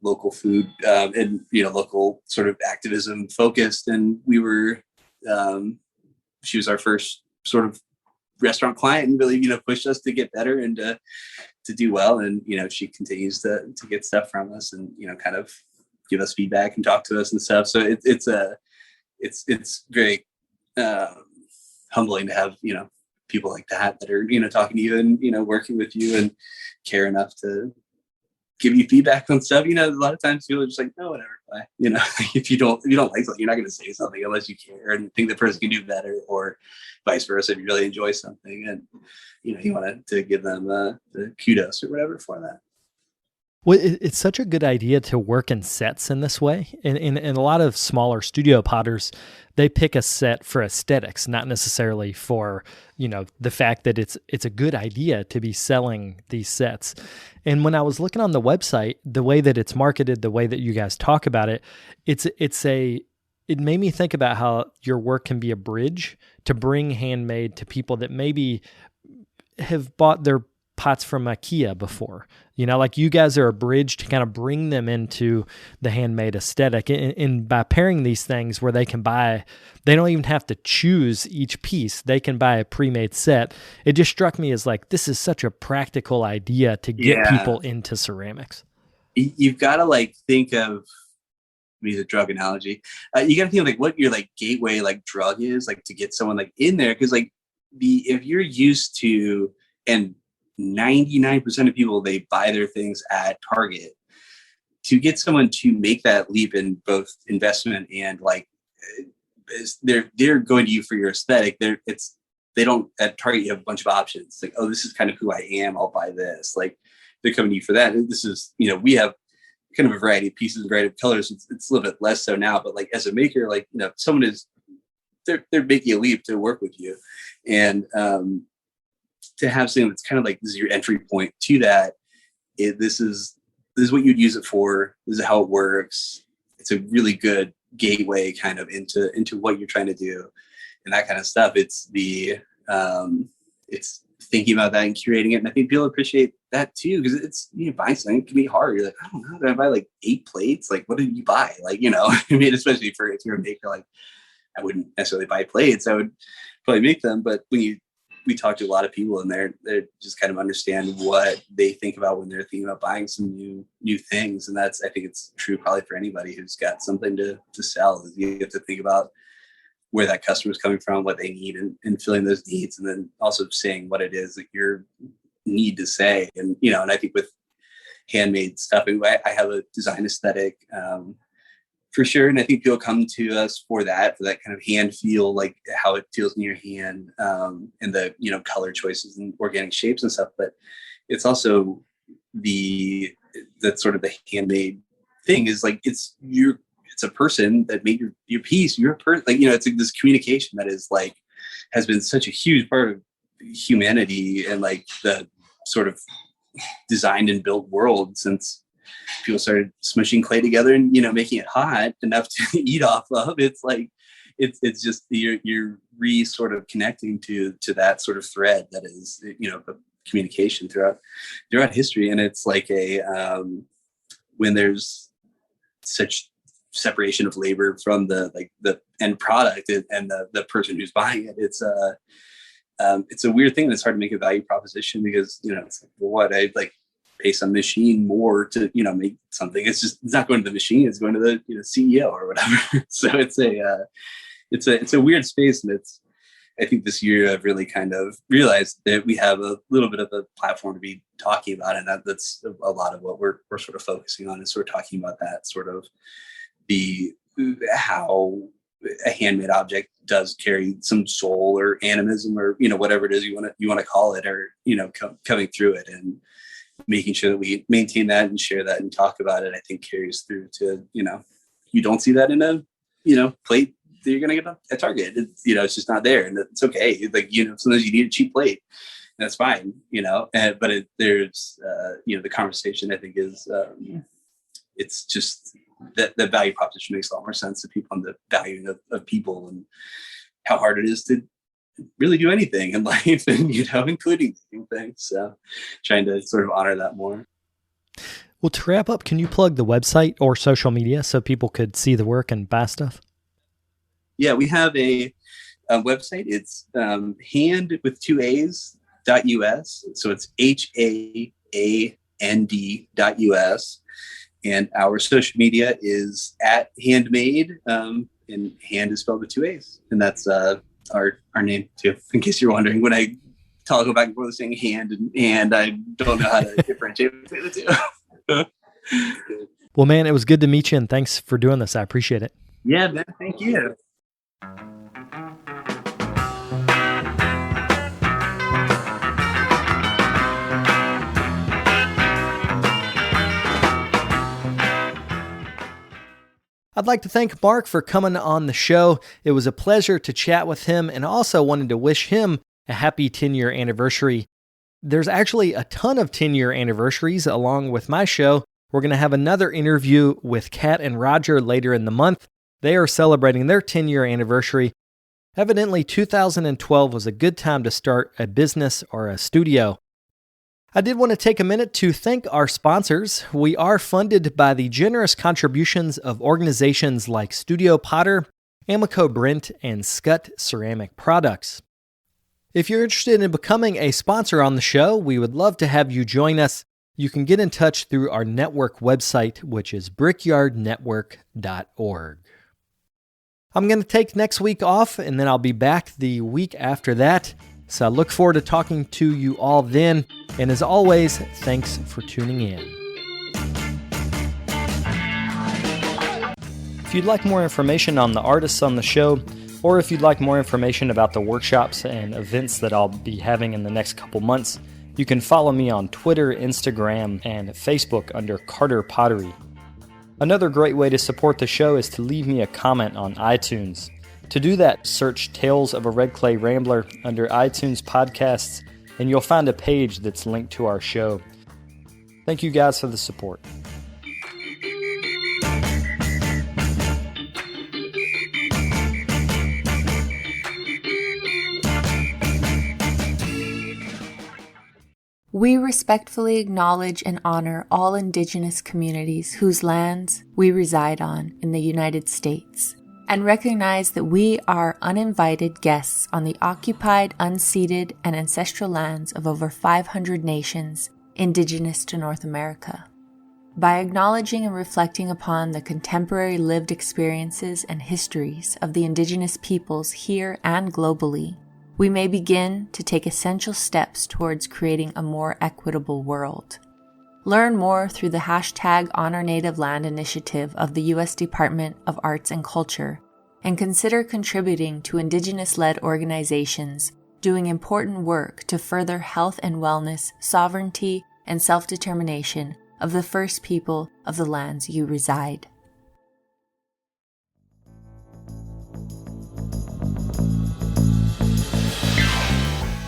local food and local sort of activism focused. And we were she was our first sort of restaurant client, and really pushed us to get better and to do well. And she continues to get stuff from us, and kind of give us feedback and talk to us and stuff. So it's very humbling to have people like that are talking to you and working with you and care enough to give you feedback on stuff. A lot of times people are just like, no, whatever. If you don't like something, you're not going to say something unless you care and think the person can do better, or vice versa. If you really enjoy something and you want to give them the kudos or whatever for that. Well, it's such a good idea to work in sets in this way. And a lot of smaller studio potters, they pick a set for aesthetics, not necessarily for, the fact that it's a good idea to be selling these sets. And when I was looking on the website, the way that it's marketed, the way that you guys talk about it, it made me think about how your work can be a bridge to bring handmade to people that maybe have bought their pots from IKEA before. Like you guys are a bridge to kind of bring them into the handmade aesthetic. And by pairing these things where they don't even have to choose each piece. They can buy a pre-made set. It just struck me as like, this is such a practical idea to get people into ceramics. You've got to think of, use a drug analogy. You got to think of what your gateway drug is to get someone in there. Cause if you're used to, and 99% of people, they buy their things at Target, to get someone to make that leap in both investment and they're going to you for your aesthetic. They don't at Target, you have a bunch of options. Oh, this is kind of who I am. I'll buy this. They're coming to you for that. And this is, we have kind of a variety of pieces, a variety of colors. It's a little bit less so now, but as a maker, someone is, they're making a leap to work with you. And, to have something that's kind of this is your entry point to that. This is what you'd use it for. This is how it works. It's a really good gateway kind of into what you're trying to do and that kind of stuff. It's it's thinking about that and curating it. And I think people appreciate that too, because it's, buying something, it can be hard. You're I don't know, did I buy 8 plates? What did you buy? I mean, especially if you're a maker, I wouldn't necessarily buy plates. I would probably make them. But when we talk to a lot of people and they're just kind of understand what they think about when they're thinking about buying some new things. And I think it's true probably for anybody who's got something to sell. You have to think about where that customer is coming from, what they need, and filling those needs. And then also saying what it is that you need to say. And, and I think with handmade stuff, I have a design aesthetic, for sure. And I think people come to us for that kind of hand feel, how it feels in your hand, and the, color choices and organic shapes and stuff. But it's also that's sort of the handmade thing is it's a person that made your piece. You're a person, it's this communication that is has been such a huge part of humanity and the sort of designed and built world since people started smushing clay together and making it hot enough to eat off of. It's it's just you're sort of connecting to that sort of thread that is the communication throughout history. And it's when there's such separation of labor from the end product and the person who's buying it, it's a weird thing. It's hard to make a value proposition because it's I pay some machine more to make something. It's not going to the machine, it's going to the CEO or whatever. So it's a weird space. And I think this year I've really kind of realized that we have a little bit of a platform to be talking about, and that's a lot of what we're sort of focusing on, is sort of talking about that sort of how a handmade object does carry some soul or animism or whatever it is you want to call it, or coming through it, and making sure that we maintain that and share that and talk about it. I think carries through to you don't see that in a plate that you're going to get at Target. It's just not there, and it's okay. Sometimes you need a cheap plate, and that's fine. But there's the conversation, I think, is it's just that the value proposition makes a lot more sense to people, and the value of people and how hard it is to really do anything in life, and including doing things. So trying to sort of honor that more. Well, to wrap up, can you plug the website or social media so people could see the work and buy stuff? Yeah, we have a website. It's Haand with 2 A's .us. So it's HAAND.us. And our social media is @handmade, and Haand is spelled with 2 A's. And that's our name too, in case you're wondering. When I go back and forth saying hand and I don't know how to differentiate between the two. Well, man, it was good to meet you, and thanks for doing this. I appreciate it. Yeah, man, thank you. I'd like to thank Mark for coming on the show. It was a pleasure to chat with him, and also wanted to wish him a happy 10-year anniversary. There's actually a ton of 10-year anniversaries along with my show. We're going to have another interview with Kat and Roger later in the month. They are celebrating their 10-year anniversary. Evidently, 2012 was a good time to start a business or a studio. I did want to take a minute to thank our sponsors. We are funded by the generous contributions of organizations like Studio Potter, Amico Brent, and Scut Ceramic Products. If you're interested in becoming a sponsor on the show, we would love to have you join us. You can get in touch through our network website, which is brickyardnetwork.org. I'm going to take next week off, and then I'll be back the week after that. So I look forward to talking to you all then. And as always, thanks for tuning in. If you'd like more information on the artists on the show, or if you'd like more information about the workshops and events that I'll be having in the next couple months, you can follow me on Twitter, Instagram, and Facebook under Carter Pottery. Another great way to support the show is to leave me a comment on iTunes. To do that, search Tales of a Red Clay Rambler under iTunes Podcasts, and you'll find a page that's linked to our show. Thank you guys for the support. We respectfully acknowledge and honor all Indigenous communities whose lands we reside on in the United States, and recognize that we are uninvited guests on the occupied, unceded, and ancestral lands of over 500 nations indigenous to North America. By acknowledging and reflecting upon the contemporary lived experiences and histories of the Indigenous peoples here and globally, we may begin to take essential steps towards creating a more equitable world. Learn more through the hashtag Honor Native Land initiative of the U.S. Department of Arts and Culture, and consider contributing to Indigenous-led organizations doing important work to further health and wellness, sovereignty, and self-determination of the first people of the lands you reside.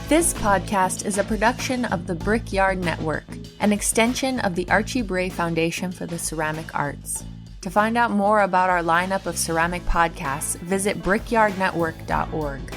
This podcast is a production of the Brickyard Network, an extension of the Archie Bray Foundation for the Ceramic Arts. To find out more about our lineup of ceramic podcasts, visit brickyardnetwork.org.